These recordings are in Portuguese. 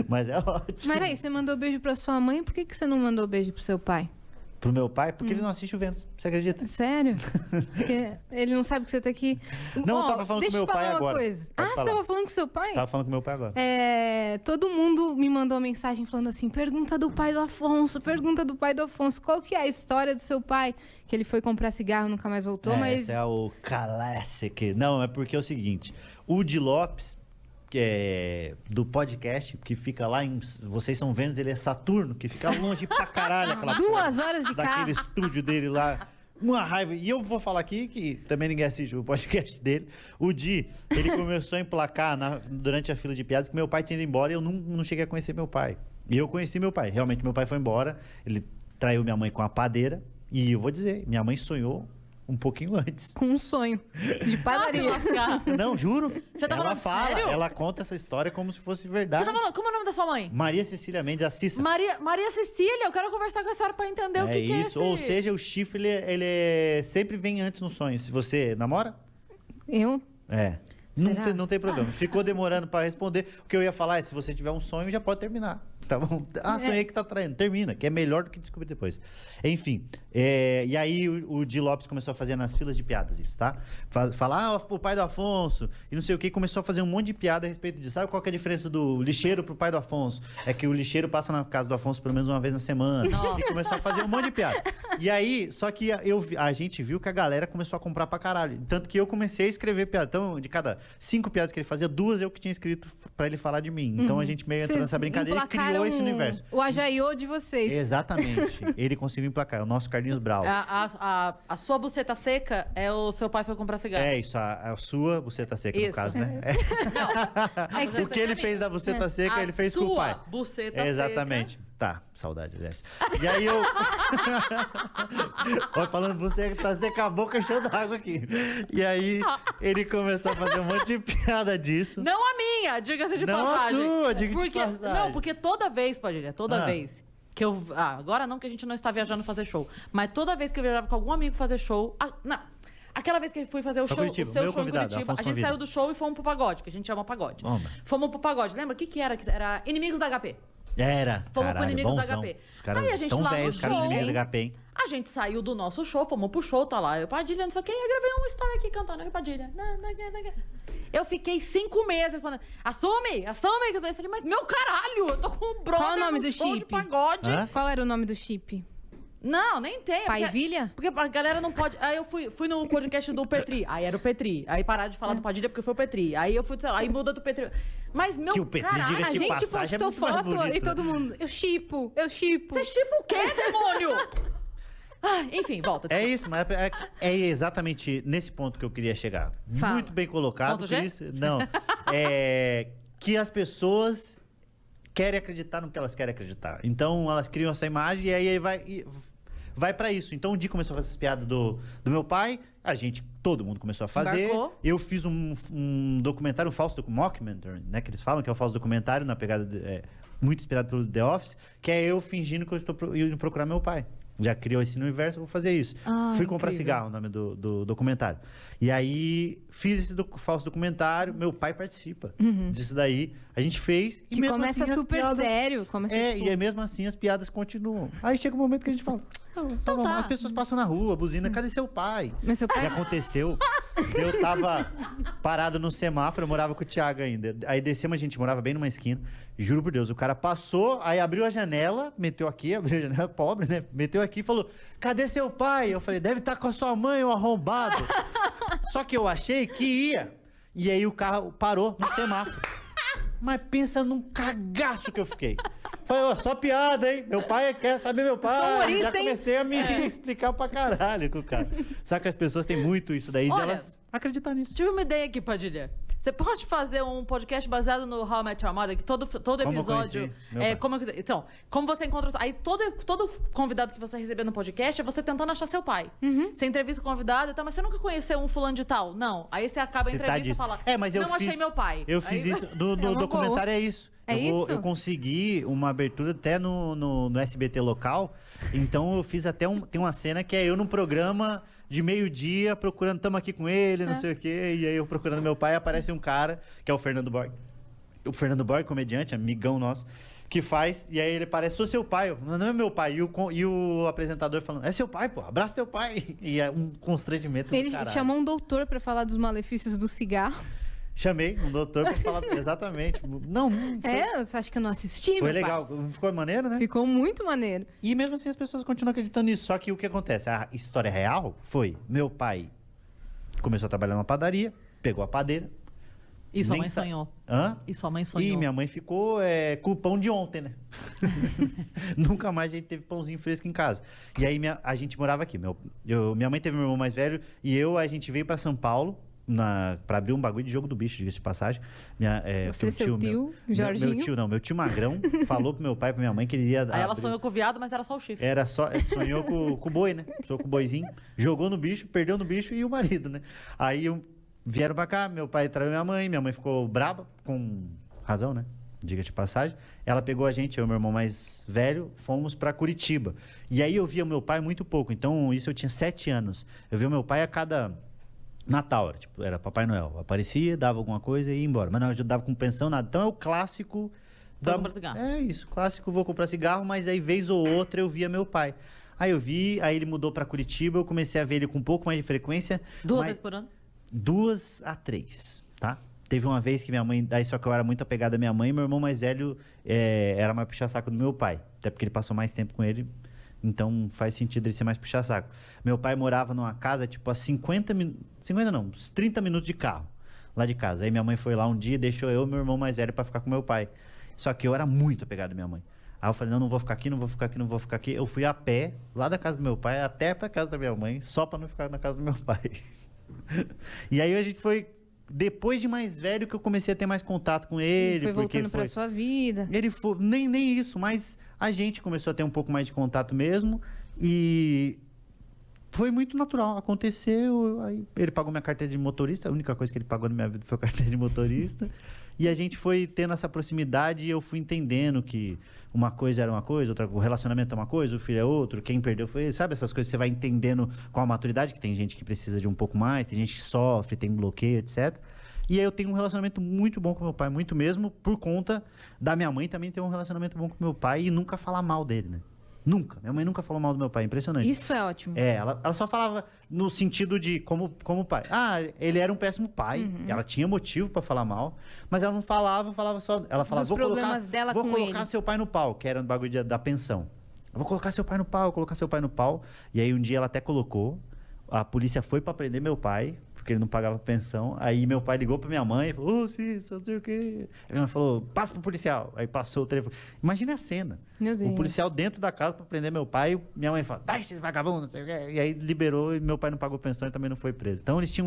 Mas é ótimo. Mas aí, você mandou beijo pra sua mãe, por que você não mandou beijo pro seu pai? Pro meu pai, porque ele não assiste o Vênus. Você acredita? Sério? Porque ele não sabe que você tá aqui. Não, eu tava falando com meu pai agora. Coisa. Pode Você falar. tava falando com seu pai? Tava falando com meu pai agora. Todo mundo me mandou mensagem falando assim, pergunta do pai do Afonso, qual que é a história do seu pai? Que ele foi comprar cigarro e nunca mais voltou, mas... Esse é o classic. Não, é porque é o seguinte, o Di Lopes, que é do podcast, que fica lá em... Vocês são Vênus, ele é Saturno, que fica longe pra caralho. Aquela 2 horas de carro. daquele estúdio dele lá. Uma raiva. E eu vou falar aqui, que também ninguém assiste o podcast dele. O Di, ele começou a emplacar durante a fila de piadas que meu pai tinha ido embora e eu não cheguei a conhecer meu pai. E eu conheci meu pai. Realmente, meu pai foi embora. Ele traiu minha mãe com a padeira. E eu vou dizer, minha mãe sonhou um pouquinho antes. Com um sonho de padaria. Não, juro. Você tá ela falando sério? Ela conta essa história como se fosse verdade. Você tá falando, como é o nome da sua mãe? Maria Cecília Mendes, a Cissa. Maria Cecília, eu quero conversar com a senhora pra entender o que é isso. esse... Ou seja, o chifre, sempre vem antes no sonho. Se você namora? Eu? É. Será? Não tem problema. Ficou demorando pra responder. O que eu ia falar é, se você tiver um sonho, já pode terminar. Tá bom? Sonhei que tá traindo. Termina, que é melhor do que descobrir depois. Enfim. E aí o Di Lopes começou a fazer nas filas de piadas isso, tá? Falar, o pai do Afonso, e não sei o que, começou a fazer um monte de piada a respeito disso. Sabe qual que é a diferença do lixeiro pro pai do Afonso? É que o lixeiro passa na casa do Afonso pelo menos uma vez na semana. Nossa. E começou a fazer um monte de piada. E aí, só que a gente viu que a galera começou a comprar pra caralho. Tanto que eu comecei a escrever piada. Então, de cada 5 piadas que ele fazia, 2 eu que tinha escrito pra ele falar de mim. Então a gente meio entrou nessa brincadeira e criou esse universo. O Ajaiô de vocês. Exatamente. Ele conseguiu emplacar. É o nosso Carlinhos Brau. A sua buceta seca é o seu pai foi comprar cigarro. É isso, a sua buceta seca, no Isso. caso, né? É O que ele fez da buceta seca, ele fez com o pai. Buceta Exatamente. Tá, saudade dessa. E aí eu... Olha, falando buceta seca, a boca cheia d'água aqui. E aí ele começou a fazer um monte de piada disso. Não a minha, diga-se de Não passagem. a sua, diga-se de passagem. Não, porque toda vez, Padilha, toda Ah. vez que eu... agora não, que a gente não está viajando fazer show. Mas toda vez que eu viajava com algum amigo fazer show... Aquela vez que eu fui fazer o Pra show, Curitiba, o seu meu show em convidado, Curitiba, Afonso a gente convida. saiu do show e fomos pro pagode, que a gente chama pagode. Vamos. Fomos pro pagode. Lembra o que era? Era Inimigos da HP. Era, Fomos pro caralho, Inimigos da bonzão. HP. Os caras Aí a gente tão lá no velhos, os caras do show, Inimigos da HP, hein? A gente saiu do nosso show, fomos pro show, tá lá. Eu, Padilha, não sei o que, eu gravei um story aqui cantando. Eu, Padilha, eu fiquei 5 meses respondendo, assume. Eu falei, mas meu caralho, eu tô com um brother Qual o nome no do show de chip? pagode. Hã? Qual era o nome do chip? Não, nem tem. Pai Vilha? Porque a galera não pode... Aí eu fui no podcast do Petri. Aí era o Petri. Aí pararam de falar do Padilha porque foi o Petri. Aí eu fui... Aí muda do Petri. Mas, meu Que o Petri, caralho... diga-se A de gente passagem, é postou muito mais foto bonito. e todo mundo... Eu chipo. Você tipo o quê, demônio? Enfim, volta. É isso, mas é exatamente nesse ponto que eu queria chegar. Fala. Muito bem colocado. Ponto G? Cris. Não. Que as pessoas querem acreditar no que elas querem acreditar. Então, elas criam essa imagem e aí vai pra isso. Então, o Di começou a fazer essas piadas do meu pai, todo mundo começou a fazer. Embarcou. Eu fiz um documentário, um falso mockumentary, né? Que eles falam que é o falso documentário, na pegada muito inspirado pelo The Office, que é eu fingindo que eu estou indo procurar meu pai. Já criou esse universo, eu vou fazer isso. Fui comprar incrível. cigarro, o nome do documentário. E aí, fiz esse falso documentário, meu pai participa disso daí. A gente fez e Que mesmo começa assim, as super piadas- sério. Começa, tipo, E aí, mesmo assim, as piadas continuam. Aí chega um momento que a gente fala... Tá bom. tá. As pessoas passam na rua, buzina, cadê seu pai? Mas seu pai... Já aconteceu. Eu tava parado no semáforo, eu morava com o Thiago ainda. Aí descemos, a gente morava bem numa esquina. Juro por Deus, o cara passou, aí abriu a janela, meteu aqui, abriu a janela, pobre, né? Meteu aqui e falou, cadê seu pai? Eu falei, deve estar com a sua mãe, o arrombado. Só que eu achei que ia. E aí o carro parou no semáforo. Mas pensa num cagaço que eu fiquei. Falei, ó, só piada, hein? Meu pai quer saber meu pai. sou humorista, Já comecei a me explicar pra caralho com o cara. Só que as pessoas têm muito isso daí de Olha, elas acreditar nisso. Tive uma ideia aqui, Padilha. Você pode fazer um podcast baseado no How I Met Your Mother, que todo Como eu episódio... conheci meu pai. Então, como você encontra... Aí todo convidado que você receber no podcast é você tentando achar seu pai. Você entrevista o convidado e tal, mas você nunca conheceu um fulano de tal? Não. Aí você acaba a Você tá entrevista e disso. fala, Mas eu não achei meu pai. Eu fiz Aí- isso. No uma documentário boa. é isso. É isso? Eu consegui uma abertura até no SBT local. Então eu fiz até tem uma cena que é eu num programa de meio-dia procurando, tamo aqui com ele, não sei o quê. E aí eu procurando meu pai, aparece um cara, que é o Fernando Borg. o Fernando Borg, comediante, amigão nosso, que faz, e aí ele parece, sou seu pai. Não é meu pai. E o apresentador falando, é seu pai, pô, abraça teu pai. E é um constrangimento Ele do caralho. chamou um doutor pra falar dos malefícios do cigarro. Chamei um doutor pra falar exatamente. Não, Você acha que eu não assisti, foi meu legal. parça? Ficou maneiro, né? Ficou muito maneiro. E mesmo assim as pessoas continuam acreditando nisso. Só que o que acontece? A história real foi, meu pai começou a trabalhar numa padaria, pegou a padeira. E sua Nem mãe sa- sonhou. Hã? E sua mãe sonhou. E minha mãe ficou com o pão de ontem, né? Nunca mais a gente teve pãozinho fresco em casa. E aí a gente morava aqui. Minha mãe teve meu irmão mais velho e a gente veio pra São Paulo pra abrir um bagulho de jogo do bicho, diga-se de passagem. Você, seu tio, Jorginho. Meu tio Magrão, falou pro meu pai e pra minha mãe que ele ia Aí ela abrir- sonhou com o viado, mas era só o chifre. Era só, sonhou com o boi, né? Sonhou com o boizinho, jogou no bicho, perdeu no bicho e o marido, né? Aí vieram pra cá, meu pai traiu minha mãe ficou braba, com razão, né? Diga de passagem. Ela pegou a gente, eu e meu irmão mais velho, fomos pra Curitiba. E aí eu via o meu pai muito pouco, então isso eu tinha 7 anos. Eu via o meu pai a cada Natal, era Papai Noel. Aparecia, dava alguma coisa e ia embora. Mas não ajudava com pensão, nada. Então é o clássico... Vou comprar cigarro. É isso, clássico, vou comprar cigarro, mas aí vez ou outra eu via meu pai. Aí eu vi, aí ele mudou pra Curitiba, eu comecei a ver ele com um pouco mais de frequência. 2 vezes por ano? 2 a 3, tá? Teve uma vez que minha mãe, daí só que eu era muito apegado à minha mãe, meu irmão mais velho era mais puxa-saco do meu pai. Até porque ele passou mais tempo com ele, então faz sentido ele ser mais puxa-saco. Meu pai morava numa casa, tipo, a 50 não, uns 30 minutos de carro, lá de casa. Aí minha mãe foi lá um dia e deixou eu e meu irmão mais velho pra ficar com meu pai. Só que eu era muito apegado à minha mãe. Aí eu falei, não vou ficar aqui, não vou ficar aqui, não vou ficar aqui. Eu fui a pé, lá da casa do meu pai, até pra casa da minha mãe, só pra não ficar na casa do meu pai. E aí a gente foi, depois de mais velho, que eu comecei a ter mais contato com ele. Foi porque voltando pra sua vida. Ele foi, nem isso, mas a gente começou a ter um pouco mais de contato mesmo. E foi muito natural. Aconteceu, aí ele pagou minha carteira de motorista. A única coisa que ele pagou na minha vida foi a carteira de motorista. E a gente foi tendo essa proximidade e eu fui entendendo que uma coisa era uma coisa, o relacionamento é uma coisa, o filho é outro, quem perdeu foi ele. Sabe essas coisas que você vai entendendo com a maturidade, que tem gente que precisa de um pouco mais, tem gente que sofre, tem bloqueio, etc. E aí eu tenho um relacionamento muito bom com meu pai, muito mesmo, por conta da minha mãe também ter um relacionamento bom com meu pai e nunca falar mal dele, né? Nunca. Minha mãe nunca falou mal do meu pai, impressionante. Isso é ótimo. Ela só falava no sentido de como pai. Ah, ele era um péssimo pai. Ela tinha motivo pra falar mal, mas ela não falava só. Ela falava, Dos problemas dela vou com colocar ele. seu pai no pau, que era no bagulho da pensão. Eu vou colocar seu pai no pau, colocar seu pai no pau. E aí um dia ela até colocou. A polícia foi pra prender meu pai, porque ele não pagava pensão. Aí meu pai ligou pra minha mãe e falou, ô, Cícero, não sei o quê. Aí ela falou, passa pro policial. Aí passou o telefone. Imagina a cena. Meu Deus. O policial dentro da casa pra prender meu pai. Minha mãe fala, dá esse vagabundo, não sei o quê. E aí liberou e meu pai não pagou pensão e também não foi preso. Então eles tinham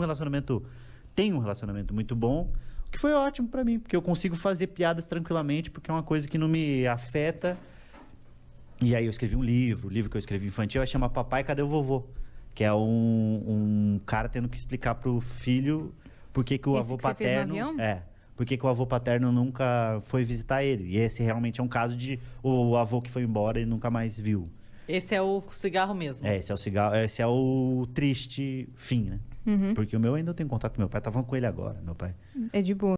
tem um relacionamento muito bom, o que foi ótimo pra mim, porque eu consigo fazer piadas tranquilamente, porque é uma coisa que não me afeta. E aí eu escrevi um livro, o livro que eu escrevi infantil vai chamar Papai, Cadê o Vovô? Que é um cara tendo que explicar pro filho por que o Esse avô que você fez no paterno... avião? Por que o avô paterno nunca foi visitar ele. E esse realmente é um caso de o avô que foi embora e nunca mais viu. Esse é o cigarro mesmo. Esse é o cigarro, esse é o triste fim, né? Uhum. Porque o meu ainda eu tenho contato com meu pai, tava com ele agora, meu pai. É de boa.